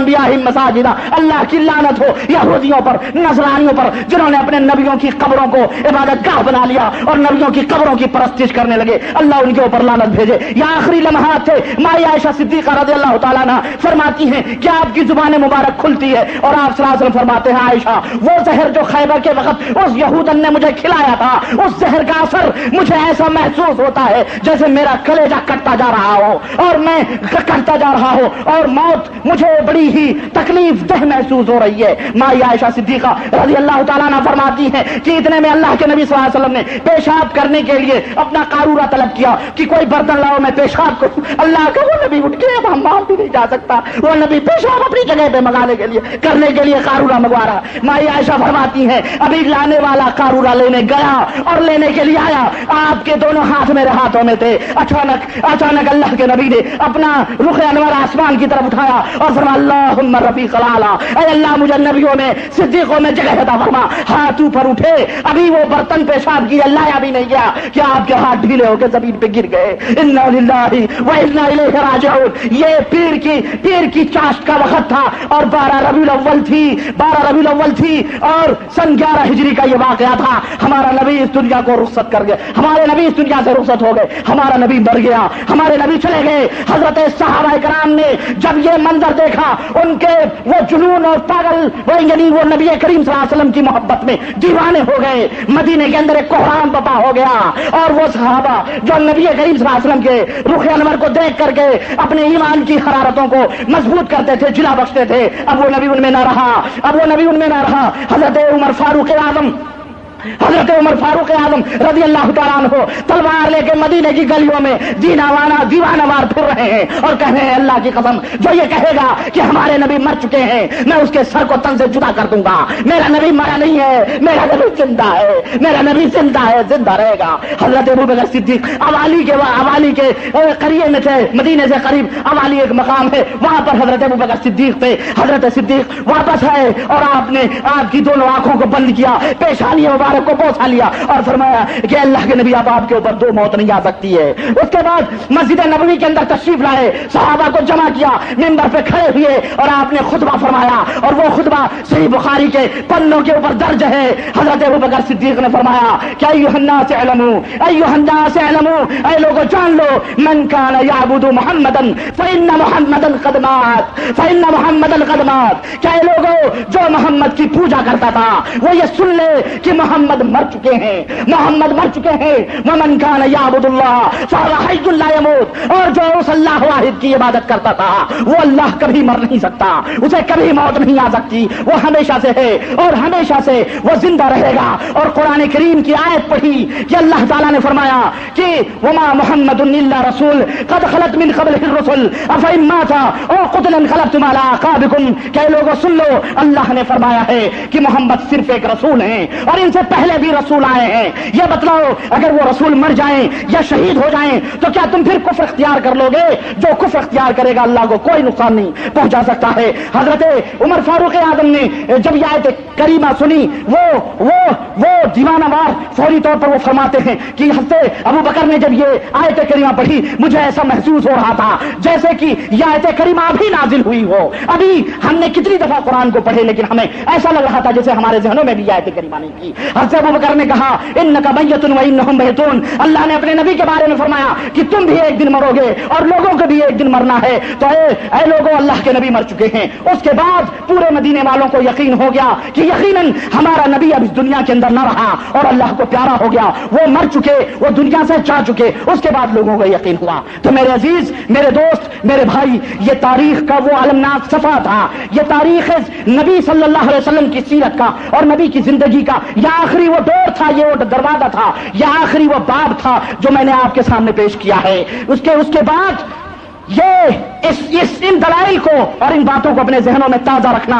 انبیاءہم مساجدا، اللہ کی لعنت ہو یہودیوں پر، نصرانیوں پر، جنہوں نے اپنے نبیوں کی قبروں کو عبادت گاہ بنا لیا اور نبیوں کی قبروں کی پرستش کرنے لگے، اللہ ان کے اوپر لعنت بھیجے۔ یہ آخری لمحات تھے، ماں عائشہ صدیقہ رضی اللہ تعالیٰ عنہ فرماتی ہیں کہ آپ کی زبان مبارک کھلتی ہے اور آپ صلی اللہ علیہ وسلم فرماتے ہیں عائشہ وہ زہر جو خیبر کے وقت اس یہودن نے مجھے کھلایا تھا، اس زہر کا اثر مجھے ایسا محسوس ہوتا ہے جیسے میرا کلیجہ کٹتا جا رہا ہو اور میں کٹتا جا رہا ہو اور موت مجھے بڑی ہی تکلیف دہ محسوس ہو رہی ہے۔ ماں عائشہ صدیقہ رضی اللہ تعالیٰ عنہ فرماتی ہیں کہ اتنے میں اللہ کے نبی صلی اللہ علیہ وسلم نے پیشاب کرنے کے لیے اپنا قارورہ طلب کیا کہ کوئی برتن لاؤ میں پیشاب کروں۔ اللہ کا وہ نبی اٹھ کے اب ہم وہاں بھی نہیں جا سکتا، وہ نبی پیشاب اپنی جگہ پہ منگانے کے لیے کرنے کے لیے قارورہ منگوا رہا۔ ماں عائشہ فرماتی ہے ابھی لانے والا قارورہ لینے گیا اور لینے کے لیے آیا، آپ کے دونوں ہاتھ میرے ہاتھوں میں تھے، اچانک اللہ کے نبی نے اپنا رخ انور آسمان کی طرف اٹھایا اور فرمایا اللہم رفیق الاعلیٰ، اے اللہ مجھے نبیوں میں صدیقوں میں جگہ عطا فرما۔ ہاتھ اوپر اٹھے، ابھی وہ برتن پیشاب کی لایا بھی نہیں گیا کہ آپ کے ہاتھ ڈھیلے ہو کے زمین پہ گر گئے۔ انا للہ و انا الیہ راجعون۔ یہ پیر کی چاشت کا وقت تھا اور 12 ربیع الاول تھی اور سن 11 ہجری کا یہ واقعہ تھا۔ ہمارا نبی اس دنیا کو رخصت کر گئے، ہمارے نبی اس دنیا سے رخصت ہو گئے، ہمارا نبی مر گیا، ہمارے نبی چلے گئے۔ حضرت صحابہ کرام نے جب یہ منظر دیکھا ان کے وہ جنون اور پاگل یعنی وہ نبی کریم صلی اللہ علیہ وسلم کی محبت میں دیوانے ہو گئے۔ مدینے کے اندر ایک کوہرام بپا ہو گیا اور وہ صحابہ جو نبی کریم صلی اللہ علیہ وسلم کے رخ انور کو دیکھ کر کے اپنے ایمان کی حرارتوں کو مضبوط کرتے تھے، جلا بخشتے تھے، اب وہ نبی ان میں نہ رہا۔ حضرت عمر فاروق اعظم رضی اللہ تعالیٰ عنہ تلوار لے کے مدینے کی گلیوں میں دیوانہ وار پھر رہے ہیں اور کہہ رہے ہیں اللہ کی قسم جو یہ کہے گا کہ ہمارے نبی مر چکے ہیں میں اس کے سر کو تن سے جدا کر دوں گا۔ میرا نبی مرا نہیں ہے، میرا نبی زندہ ہے، میرا نبی زندہ ہے، زندہ رہے گا۔ حضرت ابوبکر صدیق اوالی کے قریب میں تھے، مدینے سے قریب اوالی ایک مقام ہے، وہاں پر حضرت ابوبکر صدیق تھے۔ حضرت صدیق واپس آئے اور آپ کی دونوں آنکھوں کو بند کیا، پیشانی مبارک کو بوسا لیا اور فرمایا کہ اللہ کے نبی اب آپ کے اوپر 2 موت نہیں آ سکتی ہے۔ اس کے بعد مسجد نبوی کے اندر تشریف لائے، صحابہ کو جمع کیا، منبر پہ کھڑے ہوئے اور آپ نے خطبہ فرمایا اور وہ خطبہ صحیح بخاری کے پنوں کے اوپر درج ہے۔ حضرت ابوبکر صدیق نے فرمایا کہ ایھا الناس اعلموا، اے لوگوں جان لو من کان یعبد محمدا فإن محمدا قد مات، کہ اے لوگوں جو محمد کی پوجا کرتا تھا وہ یہ سن لے کہ محمد مر چکے ہیں، ومن کان یعبد اللہ فہو حی لا یموت، اور جو اس اللہ واحد کی عبادت کرتا تھا وہ اللہ کبھی مر نہیں سکتا، اسے کبھی موت نہیں آ سکتی، وہ ہمیشہ سے ہے اور ہمیشہ سے وہ زندہ رہے گا۔ اور قرآن کریم کی آیت پڑھی کہ اللہ تعالیٰ نے فرمایا کہ وما محمد الا رسول قد خلت من قبلہ الرسل افإن مات او قتل انقلبتم علی اعقابکم، کہ لوگوں سن لو اللہ نے فرمایا ہے کہ محمد صرف ایک رسول ہیں اور ان سے پہلے بھی رسول آئے ہیں۔ یہ بتلاؤ اگر وہ رسول مر جائیں یا شہید ہو جائیں تو کیا تم پھر کفر اختیار کر لو گے؟ جو کفر اختیار کرے گا اللہ کو کوئی نقصان نہیں پہنچا سکتا ہے۔ حضرت عمر فاروق اعظم نے جب یہ آیت کریمہ سنی وہ دیوانہ وار فوری طور پر وہ فرماتے ہیں کہ حضرت ابو بکر نے جب یہ آیت کریمہ پڑھی مجھے ایسا محسوس ہو رہا تھا جیسے کہ یہ آیت کریمہ ابھی نازل ہوئی ہو، ابھی ہم نے کتنی دفعہ قرآن کو پڑھے لیکن ہمیں ایسا لگ رہا تھا جیسے ہمارے ذہنوں میں بھی یہ آیت کریمہ نہیں کی۔ حضرت ابو بکر نے کہا انک میت و انہم میتون، اللہ نے اپنے نبی کے بارے میں فرمایا کہ تم بھی ایک دن مرو گے اور لوگوں کو بھی ایک دن مرنا ہے، تو اے لوگوں اللہ کے نبی مر چکے ہیں۔ اس کے بعد پورے مدینے والوں کو یقین ہو گیا کہ یقیناً ہمارا نبی اب اس دنیا کے اندر نہ رہا اور اللہ کو پیارا ہو گیا، وہ مر چکے، وہ دنیا سے جا چکے۔ اس کے بعد لوگوں کو یقین ہوا۔ تو میرے عزیز، میرے دوست، میرے بھائی، یہ تاریخ کا وہ المناک صفحہ تھا، یہ تاریخ نبی صلی اللہ علیہ وسلم کی سیرت کا اور نبی کی زندگی کا یہ آخری وہ دور تھا، یہ وہ دروازہ تھا، یہ آخری وہ باب تھا جو میں نے آپ کے سامنے پیش کیا ہے۔ اس کے بعد یہ ان دلائل کو اور ان باتوں کو اپنے ذہنوں میں تازہ رکھنا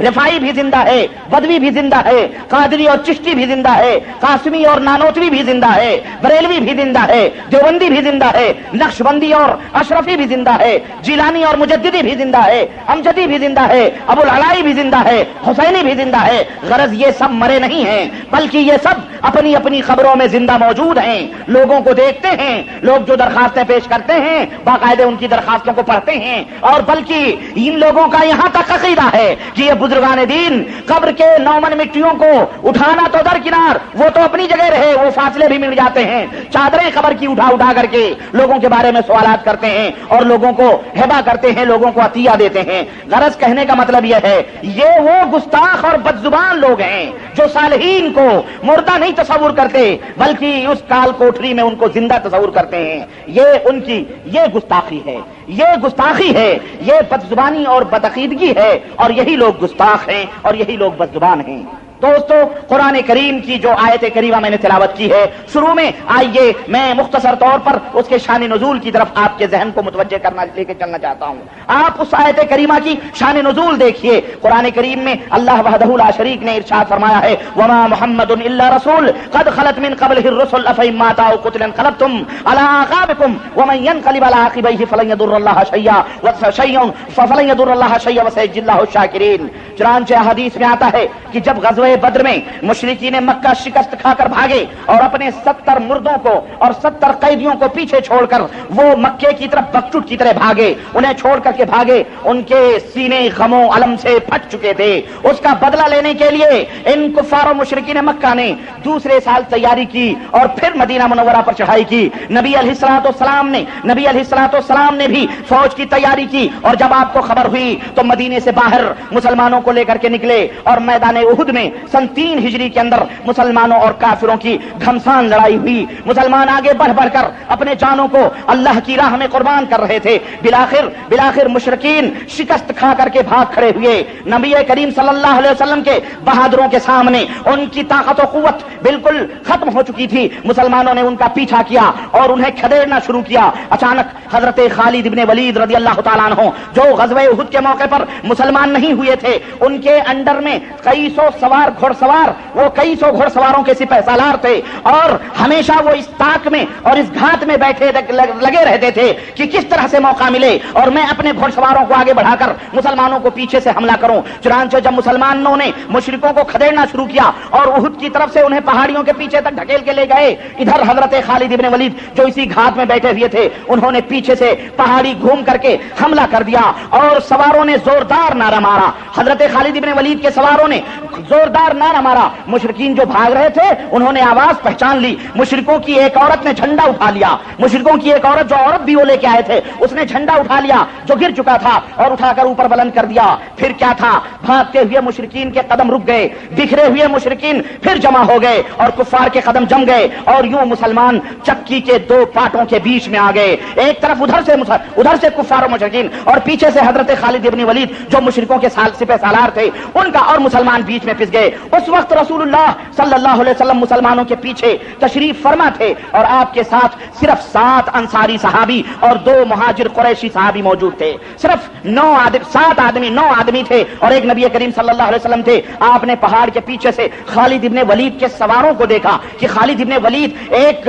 رفائی بھی زندہ ہے, بدوی بھی زندہ ہے, قادری اور چشتی بھی زندہ ہے, قاسمی اور نانوتوی بھی زندہ ہے, بریلوی بھی زندہ ہے, دیوبندی بھی زندہ ہے, نقشبندی اور اشرفی بھی زندہ ہے, جیلانی اور مجددی بھی زندہ ہے, امجدی بھی زندہ ہے, ابو العلائی بھی زندہ ہے, حسینی بھی زندہ ہے. غرض یہ سب مرے نہیں ہیں, بلکہ یہ سب اپنی اپنی خبروں میں زندہ موجود ہیں, لوگوں کو دیکھتے ہیں. لوگ جو درخواستیں پیش کرتے ہیں باقاعدہ ان کی درخواستوں کو پڑھتے ہیں, اور بلکہ ان لوگوں کا یہاں تک عقیدہ ہے کہ یہ بزرگان دین قبر کے نومن مٹیوں کو اٹھانا تو درکنار, وہ تو اپنی جگہ رہے, وہ فاصلے بھی مل جاتے ہیں, چادریں قبر کی اٹھا اٹھا کر کے لوگوں کے بارے میں سوالات کرتے ہیں اور لوگوں کو ہبہ کرتے ہیں, لوگوں کو عطیہ دیتے ہیں. غرض کہنے کا مطلب یہ ہے, یہ وہ گستاخ اور بدزبان لوگ ہیں جو صالحین کو مردہ نہیں تصور کرتے بلکہ اس کال کوٹری میں ان کو زندہ تصور کرتے ہیں. یہ ان کی یہ گستاخی ہے, یہ گستاخی ہے, یہ بدزبانی اور بدعقیدگی ہے, اور یہی لوگ گستاخ ہیں اور یہی لوگ بدزبان ہیں. دوستو, قرآن کریم کی جو آیت کریمہ میں نے تلاوت کی ہے, شروع میں آئیے میں مختصر طور پر اس کے شان نزول کی طرف آپ کے ذہن کو متوجہ کرنا لے کے چلنا چاہتا ہوں. آپ اس آیت کریمہ کی شان نزول دیکھیے. قرآن کریم میں اللہ وحدہ لا شریک نے ارشاد فرمایا ہے, وما محمد الا رسول قد خلت من قبله الرسل افإن مات أو قتل انقلبتم على أعقابكم ومن ينقلب على عقبيه فلن يضر الله شيئا وسيجزي الله الشاكرين. چنانچہ حدیث میں آتا ہے کہ جب غزوہ بدر میں مشرکین مکہ شکست کھا کر بھاگے اور اپنے 70 مردوں کو اور 70 قیدیوں کو پیچھے چھوڑ کر وہ مکے کی طرف بکچٹ کی طرح بھاگے, انہیں چھوڑ کر کے بھاگے, ان کے سینے غم و الم سے پھٹ چکے تھے. اس کا بدلہ لینے کے لیے ان کفار و مشرکین مکہ نے دوسرے سال تیاری کی اور پھر مدینہ منورہ پر چڑھائی کی. نبی علیہ الصلوۃ والسلام نے بھی فوج کی تیاری کی, اور جب آپ کو خبر ہوئی تو مدینے سے باہر مسلمانوں کو لے کر کے نکلے, اور میدان احد میں سن 3 ہجری کے اندر مسلمانوں اور کافروں کی گھمسان لڑائی ہوئی. مسلمان آگے بڑھ بڑھ کر اپنے جانوں کو اللہ کی راہ میں قربان کر رہے تھے. بلاخر مشرکین شکست کھا کر کے بھاگ کھڑے ہوئے. نبی کریم صلی اللہ علیہ وسلم کے بہادروں کے سامنے ان کی طاقت و قوت بالکل ختم ہو چکی تھی. مسلمانوں نے ان کا پیچھا کیا اور انہیں کھدیڑنا شروع کیا. اچانک حضرت خالد ابن ولید رضی اللہ تعالیٰ عنہ, جو غزوہ احد کے موقع پر مسلمان نہیں ہوئے تھے, ان کے انڈر میں کئی سو گھڑ سوار, وہ کئی سو گھڑ سواروں کے سپہ سالار تھے, اور ہمیشہ وہ اس طاق میں اور اس گھات میں بیٹھے لگے رہتے تھے کہ کس طرح سے موقع ملے اور میں اپنے گھڑ سواروں کو آگے بڑھا کر مسلمانوں کو پیچھے سے حملہ کروں. چنانچہ جب مسلمانوں نے مشرکوں کو کھدیڑنا شروع کیا اور احد کی طرف سے انہیں پہاڑیوں کے پیچھے تک ڈھکیل کے لے گئے, ادھر حضرت خالد ابن ولید جو اسی گھات میں بیٹھے ہوئے تھے, انہوں نے پیچھے سے پہاڑی گھوم کر کے حملہ کر دیا اور سواروں نے زوردار نعرہ مارا. حضرت خالد ابن ولید کے سواروں نے زوردار نعرہ مارا. مشرکین جو بھاگ رہے تھے انہوں نے آواز پہچان لی. مشرکوں کی ایک عورت نے جھنڈا اٹھا لیا. مشرکوں کی ایک عورت, جو عورت بھی وہ لے کے آئے تھے, اس نے جھنڈا اٹھا لیا جو گر چکا تھا اور اٹھا کر اوپر بلند کر دیا. پھر کیا تھا, بھاگتے ہوئے مشرکین کے قدم رک گئے, بکھرے ہوئے مشرکین پھر جمع ہو گئے اور کفار کے قدم جم گئے, اور یوں مسلمان چکی کے 2 پاٹوں کے بیچ میں آ گئے. ایک طرف ادھر سے کفار و مشرکین, اور پیچھے سے حضرت خالد ابن ولید جو مشرکوں کے سپہ سالار تھے ان کا, اور مسلمان بیچ میں پھنس گئے. اس وقت رسول اللہ صلی اللہ علیہ وسلم مسلمانوں کے پیچھے تشریف فرما تھے, اور آپ کے ساتھ صرف 7 انصاری صحابی اور 2 مہاجر قریشی صحابی موجود تھے. صرف 9 آدمی تھے اور ایک نبی کریم صلی اللہ علیہ وسلم تھے. آپ نے پہاڑ کے پیچھے سے خالد ابن ولید کے سواروں کو دیکھا کہ خالد ابن ولید ایک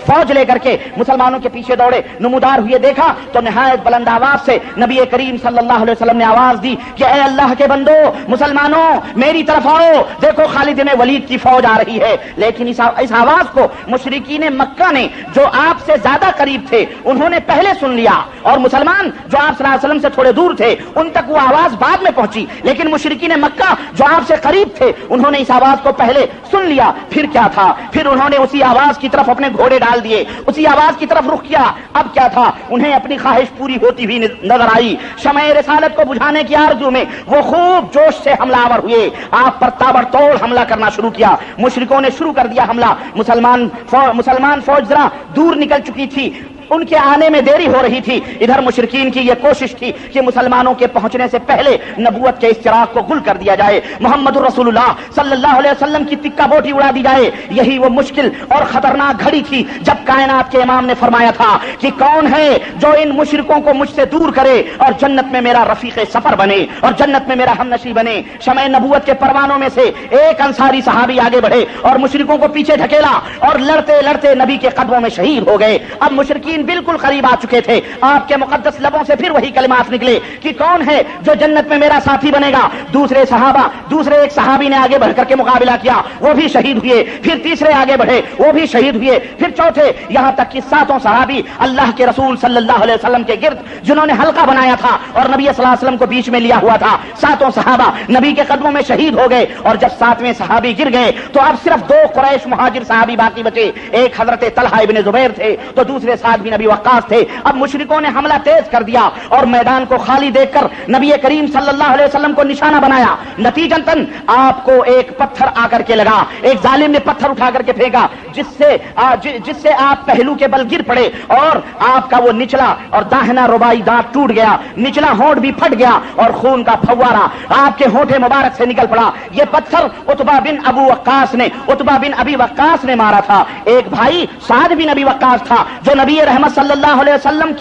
فوج لے کر کے مسلمانوں کے پیچھے دوڑے. نمودار ہوئے دیکھا تو نہایت بلند آواز سے نبی کریم صلی اللہ علیہ وسلم نے آواز دی کہ اے اللہ کے بندو, مسلمانوں میری طرف آؤ, دیکھو خالد ابن ولید کی فوج آ رہی ہے. لیکن اس آواز کو مشرکین مکہ نے, جو آپ سے زیادہ قریب تھے, انہوں نے پہلے سن لیا, اور مسلمان جو آپ صلی اللہ علیہ وسلم سے تھوڑے دور تھے ان تک وہ آواز بعد میں پہنچی. لیکن مشرکین مکہ جو آپ سے قریب تھے انہوں نے اس آواز کو پہلے سن لیا. پھر کیا تھا, پھر انہوں نے اسی آواز کی طرف اپنے گھوڑے ڈال دیے, اسی آواز کی طرف رخ کیا. اب کیا تھا, انہیں اپنی خواہش پوری ہوتی ہوئی نظر آئی. شمع رسالت کو بجھانے کی آرزو میں وہ خوب جوش سے حملہ آور ہوئے. آپ پر تابڑ توڑ حملہ کرنا شروع کیا. مشرکوں نے شروع کر دیا حملہ. مسلمان فوج ذرا دور نکل چکی تھی. ان کے آنے میں دیری ہو رہی تھی، ادھر مشرکین کی یہ کوشش تھی کہ مسلمانوں کے پہنچنے سے پہلے نبوت کے اس چراغ کو گل کر دیا جائے، محمد الرسول اللہ صلی اللہ علیہ وسلم کی تکہ بوٹی اڑا دی جائے۔ یہی وہ مشکل اور خطرناک گھڑی تھی جب کائنات کے امام نے فرمایا تھا کہ کون ہے جو ان مشرکوں کو مجھ سے دور کرے اور جنت میں میرا رفیق سفر بنے اور جنت میں میرا ہمنشیں بنے۔ شمع نبوت کے پروانوں میں سے ایک انصاری صحابی آگے بڑھے اور مشرکوں کو پیچھے ڈھکیلا اور لڑتے لڑتے نبی کے قدموں میں شہید ہو گئے۔ اب مشرکین بالکل قریب آ چکے تھے، آپ کے مقدس لبوں سے پھر وہی کلمات نکلے کہ کون ہے جو جنت میں میرا ساتھی بنے گا۔ دوسرے ایک صحابی نے آگے بڑھ کر کے مقابلہ کیا، وہ بھی شہید ہوئے، پھر تیسرے آگے بڑھے، وہ بھی شہید ہوئے، پھر چوتھے، یہاں تک کہ 7 صحابی اللہ کے رسول صلی اللہ علیہ وسلم کے گرد جنہوں نے حلقہ بنایا تھا اور نبی صلی اللہ علیہ وسلم کو بیچ میں لیا ہوا تھا، 7 صحابہ نبی کے قدموں میں شہید ہو گئے۔ اور جب 7ویں صحابی گر گئے تو اب صرف 2 قریش مہاجر صحابی باقی بچے، ایک حضرت طلحہ ابن زبیر تھے تو دوسرے سعد بن ابی وقاص تھے۔ اب مشرکوں نے حملہ تیز کر دیا اور میدان کو خالی دیکھ کر نبی کریم صلی اللہ علیہ وسلم کو نشانہ بنایا۔ نتیجتاً آپ کو ایک پتھر آ کر کے لگا، ایک ظالم نے پتھر اٹھا کر کے پھینکا جس سے آپ پہلو کے بل گر پڑے اور آپ کا وہ نچلا اور داہنا ربائی دانت ٹوٹ گیا، نچلا ہونٹ بھی پھٹ گیا اور خون کا پھوارہ آپ کے ہونٹ مبارک سے نکل پڑا۔ یہ پتھر عتبہ بن ابی وقاص نے مارا تھا۔ ایک بھائی سعد بن ابی وقاص تھا جو نبی رحمت صلی اللہ علیہ وسلم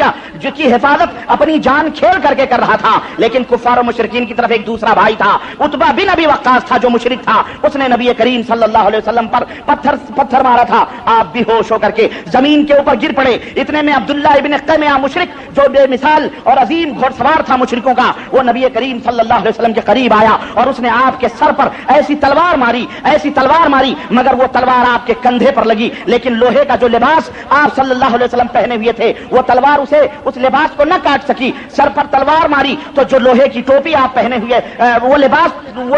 کی حفاظت اپنی جان کھیل کر کے کر رہا تھا، لیکن کفار و مشرکین کی طرف ایک دوسرا بھائی تھا، عتبہ بن ابی وقاص تھا جو مشرک تھا، اس نے نبی کریم صلی اللہ علیہ وسلم پر پتھر مارا تھا۔ آپ بے ہوش ہو کر کے زمین کے اوپر گر پڑے۔ اتنے میں عبداللہ ابن قیمہ مشرک جو بے مثال اور عظیم گھوڑ سوار تھا مشرکوں کا، وہ نبی کریم صلی اللہ علیہ وسلم کے قریب آیا اور اس نے آپ کے سر پر ایسی تلوار ماری مگر وہ تلوار آپ کے کندھے پر لگی، لیکن لوہے کا جو لباس آپ صلی اللہ علیہ وسلم پہنے ہوئے تھے وہ تلوار اس لباس کو نہ کاٹ سکی۔ سر پر تلوار ماری تو جو لوہے کی ٹوپی آپ پہنے ہوئے وہ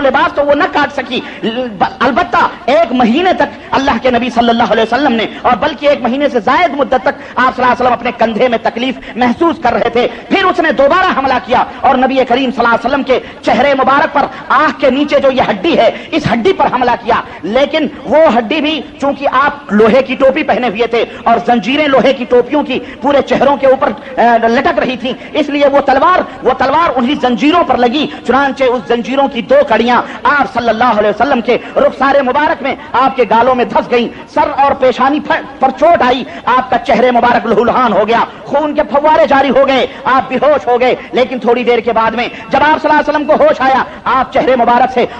لباس تو وہ نہ کاٹ سکی۔ البتہ 1 مہینے تک اللہ کے نبی صلی اللہ علیہ وسلم نے، اور بلکہ 1 مہینے سے زائد مدت تک آپ صلی اللہ علیہ وسلم اپنے کندھے میں تکلیف محسوس کر رہے تھے۔ پھر اس نے دوبارہ حملہ کیا اور نبی کریم صلی اللہ علیہ وسلم کے چہرے مبارک پر، آنکھ کے نیچے جو یہ ہڈی ہے اس ہڈی پر حملہ کیا، لیکن وہ ہڈی بھی چونکہ آپ لوہے کی ٹوپی پہنے ہوئے تھے اور زنجیریں لوہے کی ٹوپیوں کی پورے چہروں کے اوپر لٹک رہی تھی، اس لیے وہ تلوار انہی زنجیروں پر لگی۔ چنانچہ اس زنجیروں کی 2 کڑیاں آپ صلی اللہ علیہ وسلم کے رخسار مبارک میں، آپ کے گالوں میں دھس گئیں، سر اور پیشانی پر چوٹ آئی، آپ کا چہرے مبارک لہولہان ہو گیا، خون کے پھوارے جاری ہو گئے، آپ بے ہوش ہو گئے۔ لیکن تھوڑی دیر کے بعد میں جب آپ صلی اللہ علیہ وسلم کو ہوش آیا، آپ چہرے مبارک سے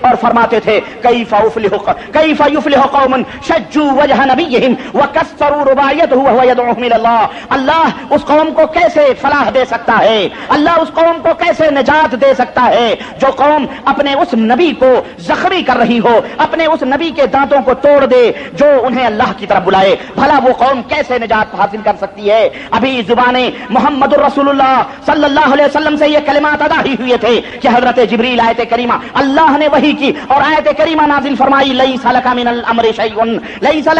اور فرماتے تھے کیف یفلح قوم شجوا وجہ نبیہم وکسروا رباعیتہ وہو یدعوہم الی اللہ۔ اللہ اس قوم کو کیسے فلاح دے سکتا ہے، اللہ اس قوم کو کیسے نجات دے سکتا ہے جو قوم اپنے اس نبی کو زخمی کر رہی ہو، اپنے اس نبی کے دانتوں کو توڑ دے جو انہیں اللہ کی طرف بلائے، بھلا وہ قوم کیسے نجات حاصل کر سکتی ہے۔ ابھی زبانیں محمد الرسول اللہ صلی اللہ علیہ وسلم سے یہ کلمات ادا ہی ہوئے تھے کہ حضرت جبریل آیت کریمہ اللہ نے وحی کی اور آیت کریمہ نازل فرمائی لیس لک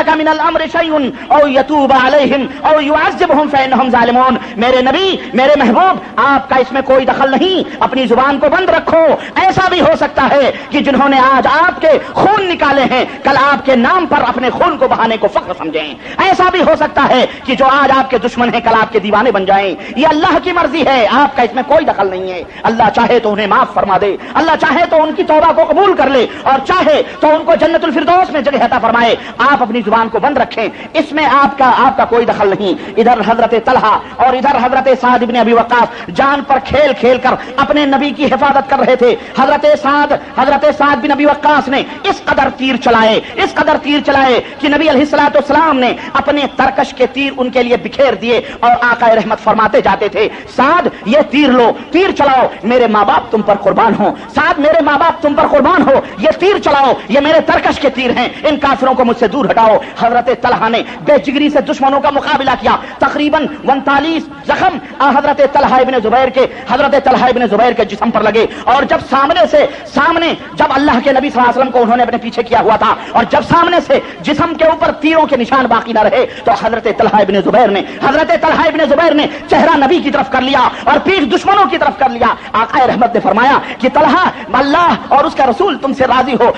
من الامر شیء او یتوب علیہم او یعذبہم فانہم ظالمون۔ میرے نبی، میرے محبوب، آپ کا اس میں کوئی دخل نہیں، اپنی زبان کو بند رکھو۔ ایسا بھی ہو سکتا ہے کہ جنہوں نے آج آپ کے خون نکالے ہیں کل آپ کے نام پر اپنے خون کو بہانے کو فخر سمجھیں۔ ایسا بھی ہو سکتا ہے کہ جو آج آپ کے دشمن ہیں کل آپ کے دیوانے بن جائیں۔ یہ اللہ کی مرضی ہے، آپ کا اس میں کوئی دخل نہیں ہے۔ اللہ چاہے تو انہیں معاف فرما دے، اللہ چاہے تو ان کی توبہ کو قبول کر لے، اور چاہے تو ان کو جنت الفردوس میں جگہ عطا فرمائے۔ آپ اپنی زبان کو بند رکھیں، اس میں آپ کا کوئی دخل نہیں۔ ادھر حضرت طلحہ اور ادھر حضرت سعد بن ابی وقاص جان پر کھیل کھیل کر اپنے نبی کی حفاظت کر رہے تھے۔ حضرت سعد بن ابی وقاص نے اس قدر تیر چلائے کہ نبی علیہ الصلوۃ والسلام نے اپنے ترکش کے تیر ان کے لیے بکھیر دیے اور آقا رحمت فرماتے جاتے تھے سعد یہ تیر لو، تیر چلاؤ، میرے ماں باپ تم پر قربان ہو، سعد میرے ماں باپ تم پر قربان ہو، یہ تیر چلاؤ، یہ میرے ترکش کے تیر ہیں، ان کافروں کو مجھ سے دور ہٹاؤ۔ حضرت طلحہ نے بے جگری سے دشمنوں کا مقابلہ کیا، تقریباً 39 زخم حضرت طلحہ ابن زبیر کے جسم پر لگے، اور جب سامنے جب اللہ کے نبی صلی اللہ علیہ وسلم کو انہوں نے اپنے پیچھے کیا ہوا تھا اور جب سامنے سے جسم کے اوپر تیروں کے نشان باقی نہ رہے تو حضرت طلحہ ابن زبیر نے چہرہ نبی کی طرف کر لیا اور پیٹھ دشمنوں کی طرف کر لیا۔ آقا رحمت نے فرمایا کہ طلحہ اللہ اور اس کا رسول تم سے راضی ہو،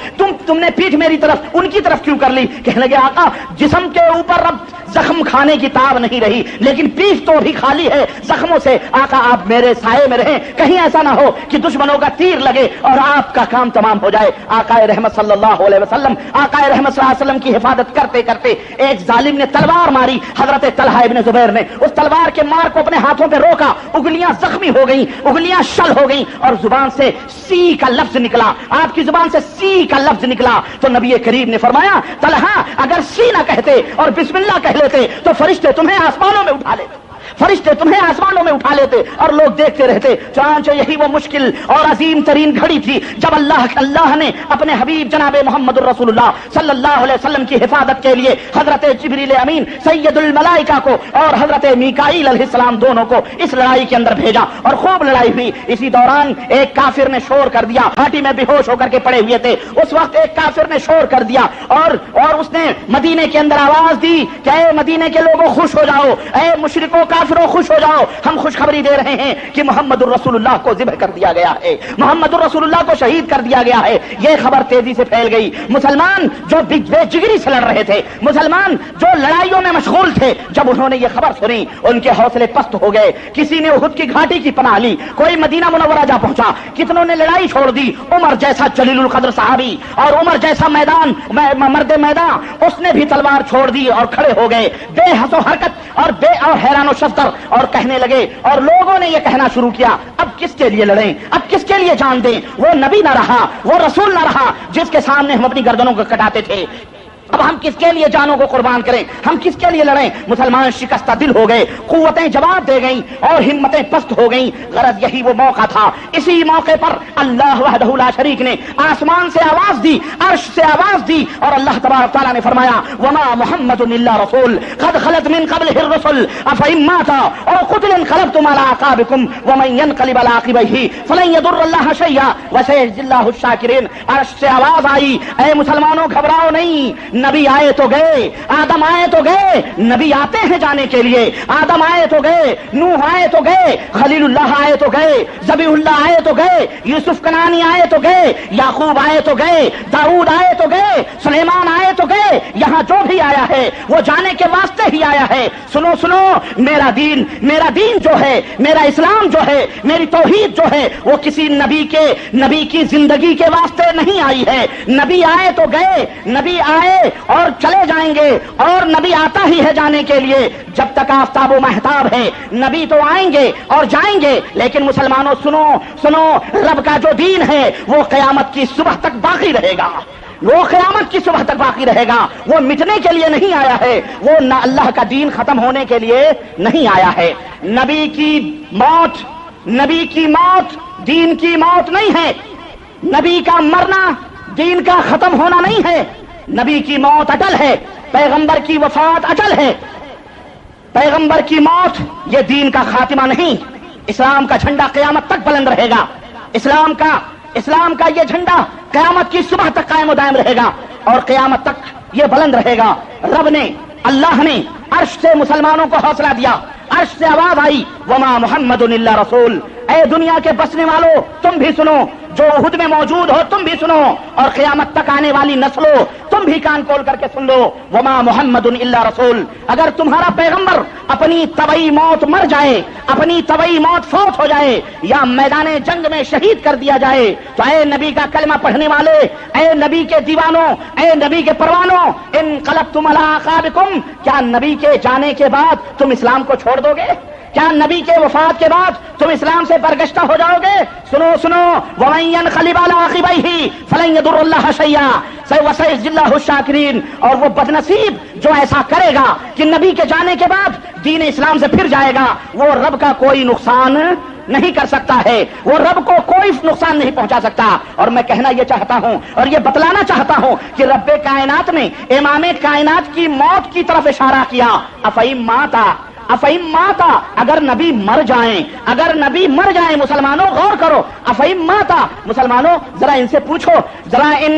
تم نے پیٹھ میری طرف ان کی طرف کیوں کر لی؟ کہنے لگے آقا جسم کے اوپر اب زخم کھانے کی تاب نہیں رہی، لیکن پیٹھ تو بھی خالی ہے زخموں سے۔ آقا آپ میرے سائے میں رہیں، کہیں ایسا نہ ہو کہ دشمنوں کا تیر لگے اور آپ کا کام تمام ہو جائے۔ آقا رحمت صلی اللہ علیہ وسلم کی حفاظت کرتے کرتے ایک ظالم نے تلوار ماری حضرت طلحہ ابن زبیر نے، اس تلوار کے مار کو اپنے ہاتھوں پہ روکا، انگلیاں زخمی ہو گئیں، انگلیاں شل ہو گئیں اور زبان سے سی کا لفظ نکلا، آپ کی زبان سے سی کا لفظ نکلا تو نبی کریم نے فرمایا طلحہ اگر سی نہ کہتے اور بسم اللہ کہہ لیتے تو فرشتے تمہیں آسمانوں میں اٹھا لیتے، فرشتے تمہیں آسمانوں میں اٹھا لیتے اور لوگ دیکھتے رہتے۔ چنانچہ یہی وہ مشکل اور عظیم ترین گھڑی تھی جب اللہ نے اپنے حبیب جناب محمد الرسول اللہ صلی اللہ علیہ وسلم کی حفاظت کے لیے حضرت جبریل امین سید الملائکہ کو اور حضرت میکائیل علیہ السلام دونوں کو اس لڑائی کے اندر بھیجا اور خوب لڑائی ہوئی۔ اسی دوران ایک کافر نے شور کر دیا، گھاٹی میں بے ہوش ہو کر کے پڑے ہوئے تھے، اس وقت ایک کافر نے شور کر دیا اور اس نے مدینے کے اندر آواز دی کہ اے مدینے کے لوگوں خوش ہو جاؤ، اے مشرکوں کافروں خوش ہو جاؤ، ہم خوشخبری دے رہے ہیں کہ محمد الرسول اللہ کو ذبح کر دیا گیا ہے، محمد الرسول اللہ کو شہید کر دیا گیا ہے۔ یہ خبر تیزی سے پھیل گئی۔ مسلمان جو بے جگری سے لڑ رہے تھے، مسلمان جو لڑائیوں میں مشغول تھے، جب انہوں نے یہ خبر سنی ان کے حوصلے پست ہو گئے۔ کسی نے احد کی گھاٹی کی پناہ لی، کوئی مدینہ منورہ جا پہنچا، کتنوں نے لڑائی چھوڑ دی۔ عمر جیسا جلیل القدر صحابی اور عمر جیسا مرد میدان، اس نے بھی تلوار چھوڑ دی اور کھڑے ہو گئے بے حس و حرکت اور حیران و شفتر، اور کہنے لگے اور لوگوں نے یہ کہنا شروع کیا اب کس کے لیے لڑیں، اب کس کے لیے جان دیں؟ وہ نبی نہ رہا، وہ رسول نہ رہا جس کے سامنے ہم اپنی گردنوں کو کٹاتے تھے، اب ہم کس کے لیے جانوں کو قربان کریں، ہم کس کے لیے لڑیں؟ مسلمان شکستہ دل ہو گئے، قوتیں جواب دے گئیں اور ہمتیں پست ہو گئیں۔ غرض یہی وہ موقع تھا، اسی موقع پر اللہ وحدہ لا شریک نے آسمان سے آواز دی، عرش سے آواز دی اور اللہ تبارک تعالیٰ نے فرمایا وما محمد الا رسول قد خلت من قبله الرسل افإن مات او قتل انقلبتم على اعقابكم ومن ينقلب على عقبيه فلن يضر الله شيئا وسيجزي الله الشاكرين۔ عرش سے آواز آئی اے مسلمانوں گھبراؤ نہیں، نبی آئے تو گئے، آدم آئے تو گئے، نبی آتے ہیں جانے کے لیے، آدم آئے تو گئے، نوح آئے تو گئے، خلیل اللہ آئے تو گئے، ذبیح اللہ آئے تو گئے، یوسف کنعانی آئے تو گئے، یعقوب آئے تو گئے، داؤد آئے تو گئے، سلیمان آئے تو گئے، یہاں جو بھی آیا ہے وہ جانے کے واسطے ہی آیا ہے۔ سنو سنو، میرا دین جو ہے، میرا اسلام جو ہے، میری توحید جو ہے وہ کسی نبی کی زندگی کے واسطے نہیں آئی ہے۔ نبی آئے تو گئے، نبی آئے اور چلے جائیں گے اور نبی آتا ہی ہے جانے کے لیے جب تک آفتاب و مہتاب ہے۔ نبی تو آئیں گے اور جائیں گے، لیکن مسلمانوں سنو، رب کا جو دین ہے وہ قیامت کی صبح تک باقی رہے گا، وہ قیامت کی صبح تک باقی رہے گا، وہ مٹنے کے لیے نہیں آیا ہے، وہ نہ اللہ کا دین ختم ہونے کے لیے نہیں آیا ہے۔ نبی کی موت دین کی موت نہیں ہے، نبی کا مرنا دین کا ختم ہونا نہیں ہے، نبی کی موت اٹل ہے، پیغمبر کی وفات اٹل ہے، پیغمبر کی موت یہ دین کا خاتمہ نہیں، اسلام کا جھنڈا قیامت تک بلند رہے گا، اسلام کا یہ جھنڈا قیامت کی صبح تک قائم و دائم رہے گا اور قیامت تک یہ بلند رہے گا۔ رب نے، اللہ نے عرش سے مسلمانوں کو حوصلہ دیا، عرش سے آواز آئی وما محمد الا رسول۔ اے دنیا کے بسنے والوں تم بھی سنو، جو احد میں موجود ہو تم بھی سنو، اور قیامت تک آنے والی نسلوں تم بھی کان کھول کر کے سن لو، وما محمد الا رسول۔ اگر تمہارا پیغمبر اپنی طبعی موت مر جائے، اپنی طبعی موت فوت ہو جائے یا میدان جنگ میں شہید کر دیا جائے تو اے نبی کا کلمہ پڑھنے والے، اے نبی کے دیوانوں، اے نبی کے پروانوں، انقلبتم علی اعقابکم، کیا نبی کے جانے کے بعد تم اسلام کو چھوڑ دو گے؟ کیا نبی کے وفات کے بعد تم اسلام سے برگشتہ ہو جاؤ گے؟ سنو ومن ينقلب على عقبيه فلن يضر الله شيئا وسيجزي الله الشاكرين۔ اور وہ بدنصیب جو ایسا کرے گا کہ نبی کے جانے کے بعد دین اسلام سے پھر جائے گا، وہ رب کا کوئی نقصان نہیں کر سکتا ہے، وہ رب کو کوئی نقصان نہیں پہنچا سکتا۔ اور میں کہنا یہ چاہتا ہوں اور یہ بتلانا چاہتا ہوں کہ رب کائنات نے امام کائنات کی موت کی طرف اشارہ کیا، افئن ماتا، اگر نبی مر جائیں، مسلمانوں غور کرو، افئن ماتا، مسلمانوں ذرا ان سے پوچھو، ذرا ان